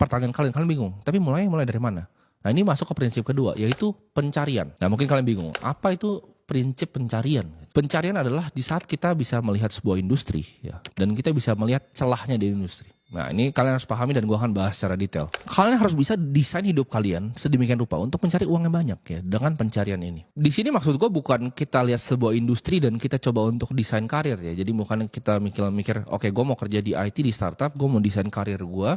pertanyaan kalian bingung. Tapi mulai dari mana? Nah ini masuk ke prinsip kedua, yaitu pencarian. Nah mungkin kalian bingung, apa itu prinsip pencarian? Pencarian adalah di saat kita bisa melihat sebuah industri, ya, dan kita bisa melihat celahnya di industri. Nah ini kalian harus pahami dan gue akan bahas secara detail. Kalian harus bisa desain hidup kalian sedemikian rupa untuk mencari uang yang banyak ya dengan pencarian ini. Di sini maksud gue bukan kita lihat sebuah industri dan kita coba untuk desain karir ya. Jadi bukan kita mikir, oke, gue mau kerja di IT di startup, gue mau desain karir gue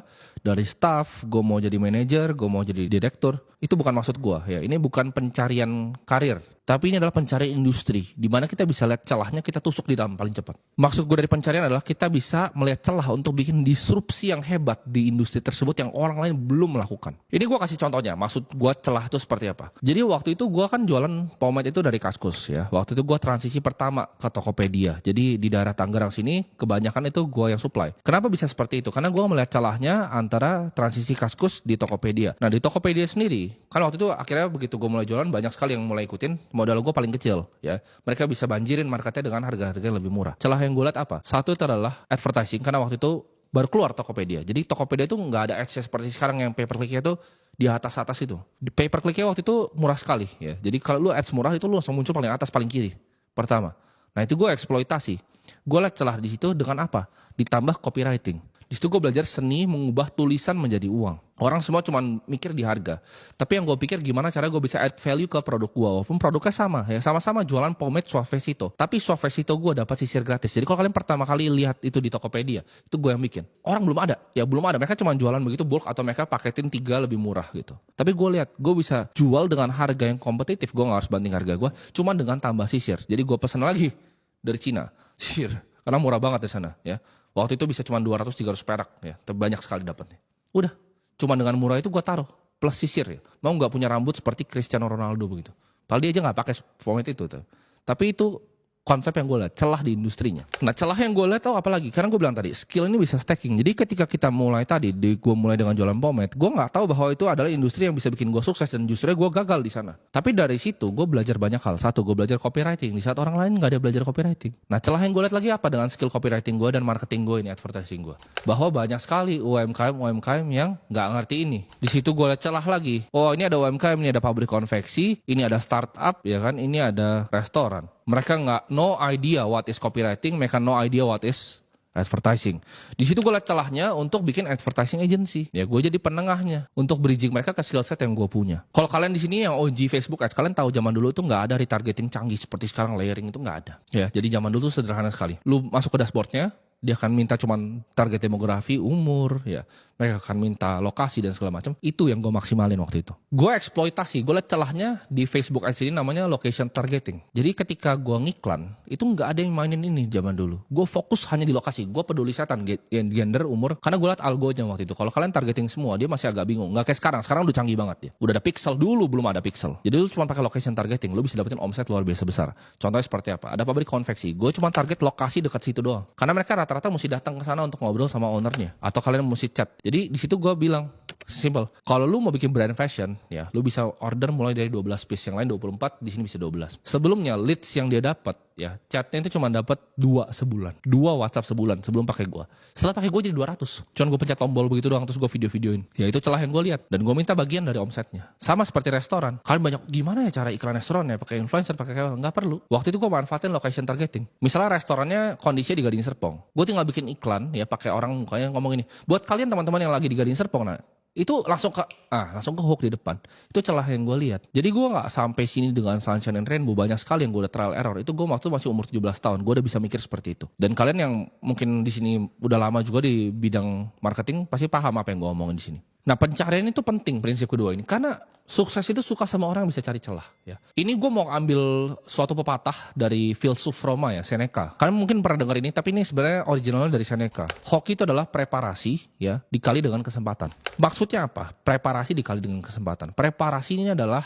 dari staff, gue mau jadi manajer, gue mau jadi direktur. Itu bukan maksud gue ya. Ini bukan pencarian karir. Tapi ini adalah pencarian industri, di mana kita bisa lihat celahnya, kita tusuk di dalam paling cepat. Maksud gue dari pencarian adalah kita bisa melihat celah untuk bikin disrupsi yang hebat di industri tersebut yang orang lain belum melakukan. Ini gue kasih contohnya, maksud gue celah itu seperti apa. Jadi waktu itu gue kan jualan pomade itu dari Kaskus ya. Waktu itu gue transisi pertama ke Tokopedia. Jadi di daerah Tangerang sini kebanyakan itu gue yang supply. Kenapa bisa seperti itu? Karena gue melihat celahnya antara transisi Kaskus di Tokopedia. Nah di Tokopedia sendiri, kan waktu itu akhirnya begitu gue mulai jualan banyak sekali yang mulai ikutin. Modal gue paling kecil ya. Mereka bisa banjirin marketnya dengan harga-harga yang lebih murah. Celah yang gue lihat apa? Satu itu adalah advertising, karena waktu itu baru keluar Tokopedia. Jadi Tokopedia itu nggak ada ads seperti sekarang yang pay per click-nya itu di atas itu. Di pay per click-nya waktu itu murah sekali ya. Jadi kalau lu ads murah itu lu langsung muncul paling atas paling kiri pertama. Nah itu gue eksploitasi. Gue lihat celah di situ dengan apa? Ditambah copywriting. Di situ gue belajar seni mengubah tulisan menjadi uang. Orang semua cuma mikir di harga. Tapi yang gue pikir gimana cara gue bisa add value ke produk gue. Walaupun produknya sama ya. Sama-sama jualan pomade Suavecito. Tapi Suavecito gue dapat sisir gratis. Jadi kalau kalian pertama kali lihat itu di Tokopedia, itu gue yang bikin. Orang belum ada. Ya belum ada. Mereka cuma jualan begitu bulk atau mereka paketin 3 lebih murah gitu. Tapi gue lihat gue bisa jual dengan harga yang kompetitif. Gue gak harus banting harga gue. Cuma dengan tambah sisir. Jadi gue pesen lagi dari Cina sisir. Karena murah banget di sana ya. Waktu itu bisa cuma 200-300 perak ya. Tapi banyak sekali dapatnya. Udah. Cuma dengan murah itu gue taruh plus sisir ya. Mau nggak punya rambut seperti Cristiano Ronaldo begitu. Padahal dia aja nggak pakai pomade itu tuh. Tapi itu konsep yang gue lihat, celah di industrinya. Nah celah yang gue lihat tau apa lagi? Karena gue bilang tadi, skill ini bisa stacking. Jadi ketika kita mulai tadi, gue mulai dengan jualan pomade, gue nggak tahu bahwa itu adalah industri yang bisa bikin gue sukses dan justru gue gagal di sana. Tapi dari situ gue belajar banyak hal. Satu, gue belajar copywriting. Di saat orang lain nggak ada belajar copywriting. Nah celah yang gue lihat lagi apa dengan skill copywriting gue dan marketing gue ini, advertising gue. Bahwa banyak sekali UMKM yang nggak ngerti ini. Di situ gue lihat celah lagi. Oh ini ada UMKM, ini ada pabrik konveksi, ini ada startup, ya kan, ini ada restoran. Mereka no idea what is copywriting, mereka no idea what is advertising. Di situ gue lihat celahnya untuk bikin advertising agency. Ya gue jadi penengahnya untuk bridging mereka ke skill set yang gue punya. Kalau kalian di sini yang OG Facebook Ads, kalian tahu zaman dulu itu nggak ada retargeting canggih seperti sekarang, layering itu nggak ada. Ya jadi zaman dulu sederhana sekali. Lu masuk ke dashboardnya, dia akan minta cuman target demografi, umur, ya. Mereka akan minta lokasi dan segala macam. Itu yang gue maksimalin waktu itu. Gue eksploitasi, gue liat celahnya di Facebook Ads ini namanya location targeting. Jadi ketika gue ngiklan, itu nggak ada yang mainin ini zaman dulu. Gue fokus hanya di lokasi. Gue peduli setan, gender, umur. Karena gue liat algonya waktu itu. Kalau kalian targeting semua, dia masih agak bingung. Nggak kayak sekarang. Sekarang udah canggih banget ya. Udah ada pixel, dulu belum ada pixel. Jadi lu cuma pakai location targeting, lu bisa dapetin omset luar biasa besar. Contohnya seperti apa? Ada pabrik konveksi. Gue cuma target lokasi dekat situ doang. Karena mereka rata-rata mesti datang ke sana untuk ngobrol sama ownernya. Atau kalian mesti chat. Jadi di situ gue bilang simple. Kalau lu mau bikin brand fashion, ya lu bisa order mulai dari 12 piece, yang lain 24, di sini bisa 12. Sebelumnya leads yang dia dapat, ya chatnya itu cuma dapat 2 sebulan, 2 WhatsApp sebulan sebelum pakai gue. Setelah pakai gue jadi 200. Cuman gue pencet tombol begitu doang terus gue video-videoin. Ya itu celah yang gue lihat dan gue minta bagian dari omsetnya. Sama seperti restoran. Kalian banyak gimana ya cara iklan restoran ya? Pakai influencer, pakai KOL? Nggak perlu. Waktu itu gue manfaatin location targeting. Misalnya restorannya kondisinya di Gading Serpong. Gue tinggal bikin iklan ya pakai orang mukanya ngomong ini. Buat kalian teman-teman yang lagi di Gading Serpong, nah itu langsung ke hook di depan. Itu celah yang gue lihat. Jadi gue nggak sampai sini dengan sunshine and rainbow, banyak sekali yang gue udah trial error. Itu gue waktu masih umur 17 tahun, gue udah bisa mikir seperti itu. Dan kalian yang mungkin di sini udah lama juga di bidang marketing pasti paham apa yang gue omongin di sini. Nah pencarian itu penting, prinsip kedua ini, karena sukses itu suka sama orang yang bisa cari celah. Ya. Ini gue mau ambil suatu pepatah dari filsuf Roma ya, Seneca. Kalian mungkin pernah dengar ini, tapi ini sebenarnya originalnya dari Seneca. Hoki itu adalah preparasi ya dikali dengan kesempatan. Maksudnya apa? Preparasi dikali dengan kesempatan. Preparasi ini adalah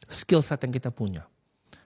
skill set yang kita punya.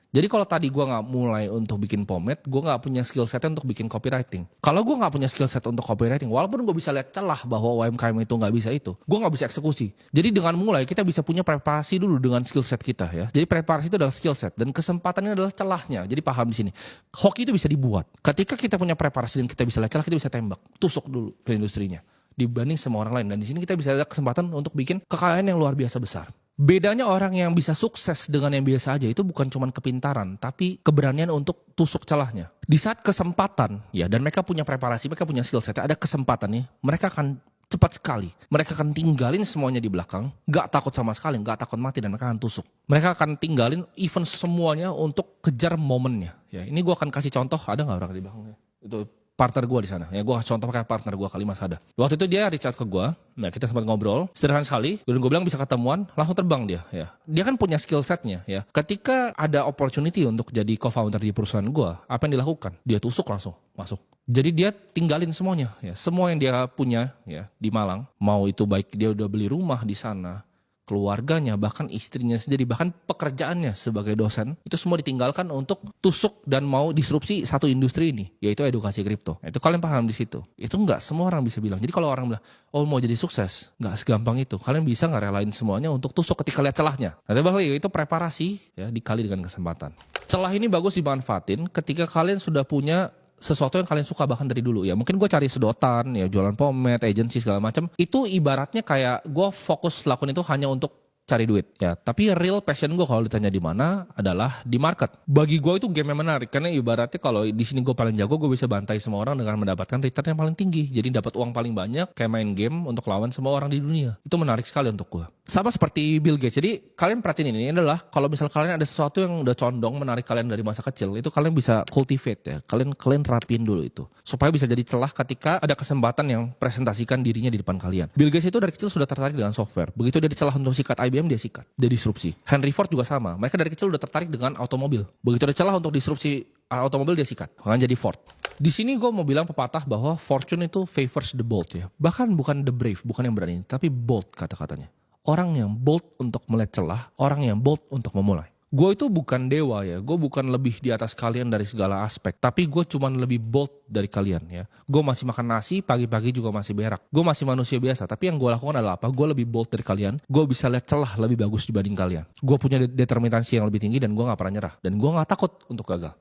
Jadi kalau tadi gue gak mulai untuk bikin pomade, gue gak punya skill set untuk bikin copywriting. Kalau gue gak punya skill set untuk copywriting, walaupun gue bisa lihat celah bahwa UMKM itu gak bisa itu, gue gak bisa eksekusi. Jadi dengan mulai kita bisa punya preparasi dulu dengan skill set kita ya. Jadi preparasi itu adalah skill set dan kesempatan ini adalah celahnya. Jadi paham di sini. Hoki itu bisa dibuat. Ketika kita punya preparasi dan kita bisa lihat celah, kita bisa tembak, tusuk dulu ke industrinya. dibanding semua orang lain. Dan di sini kita bisa ada kesempatan untuk bikin kekayaan yang luar biasa besar. Bedanya orang yang bisa sukses dengan yang biasa aja itu bukan cuma kepintaran, tapi keberanian untuk tusuk celahnya. Di saat kesempatan, ya, dan mereka punya preparasi, mereka punya skill set, ada kesempatan nih, mereka akan cepat sekali. Mereka akan tinggalin semuanya di belakang, gak takut sama sekali, gak takut mati, dan mereka akan tusuk. Mereka akan tinggalin event semuanya untuk kejar momennya. Ya, ini gue akan kasih contoh, ada gak orang di belakangnya? Itu partner gue di sana. Ya, gue contoh pakai partner gue kali Mas Ada. Waktu itu dia reach out ke gue, nah kita sempat ngobrol, sederhana sekali, dan gue bilang bisa ketemuan, langsung terbang dia. Ya, dia kan punya skill setnya. Ya, ketika ada opportunity untuk jadi co-founder di perusahaan gue, apa yang dilakukan? Dia tusuk langsung masuk. Jadi dia tinggalin semuanya, ya, semua yang dia punya, ya, di Malang, mau itu baik dia udah beli rumah di sana, keluarganya, bahkan istrinya sendiri, bahkan pekerjaannya sebagai dosen, itu semua ditinggalkan untuk tusuk dan mau disrupsi satu industri ini, yaitu edukasi kripto. Nah, itu kalian paham di situ. Itu nggak semua orang bisa bilang. Jadi kalau orang bilang, oh mau jadi sukses, nggak segampang itu. Kalian bisa nggak relain semuanya untuk tusuk ketika lihat celahnya. Nanti balik itu preparasi, ya, dikali dengan kesempatan. Celah ini bagus dimanfaatin ketika kalian sudah punya sesuatu yang kalian suka bahkan dari dulu, ya. Mungkin gue cari sedotan, ya, jualan pomade, agency segala macam. Itu ibaratnya kayak gue fokus lakukan itu hanya untuk cari duit, ya. Tapi real passion gue kalau ditanya di mana adalah di market. Bagi gue itu game yang menarik karena ibaratnya kalau di sini gue paling jago, gue bisa bantai semua orang dengan mendapatkan return yang paling tinggi. Jadi dapat uang paling banyak kayak main game untuk lawan semua orang di dunia. Itu menarik sekali untuk gue. Sama seperti Bill Gates. Jadi kalian perhatiin ini adalah kalau misal kalian ada sesuatu yang udah condong menarik kalian dari masa kecil, itu kalian bisa cultivate, ya. Kalian rapiin dulu itu supaya bisa jadi celah ketika ada kesempatan yang presentasikan dirinya di depan kalian. Bill Gates itu dari kecil sudah tertarik dengan software. Begitu dia dicelah untuk sikat IBM, dia sikat, dia disrupsi. Henry Ford juga sama. Mereka dari kecil udah tertarik dengan otomobil. Begitu ada celah untuk disrupsi otomobil, dia sikat, akan jadi Ford. Di sini gue mau bilang pepatah bahwa fortune itu favors the bold, ya. Bahkan bukan the brave, bukan yang berani, tapi bold kata-katanya. Orang yang bold untuk melihat celah, orang yang bold untuk memulai. Gue itu bukan dewa, ya. Gue bukan lebih di atas kalian dari segala aspek. Tapi gue cuman lebih bold dari kalian, ya. Gue masih makan nasi, pagi-pagi juga masih berak. Gue masih manusia biasa. Tapi yang gue lakukan adalah apa? Gue lebih bold dari kalian. Gue bisa lihat celah lebih bagus dibanding kalian. Gue punya determinasi yang lebih tinggi dan gue gak pernah nyerah. Dan gue gak takut untuk gagal.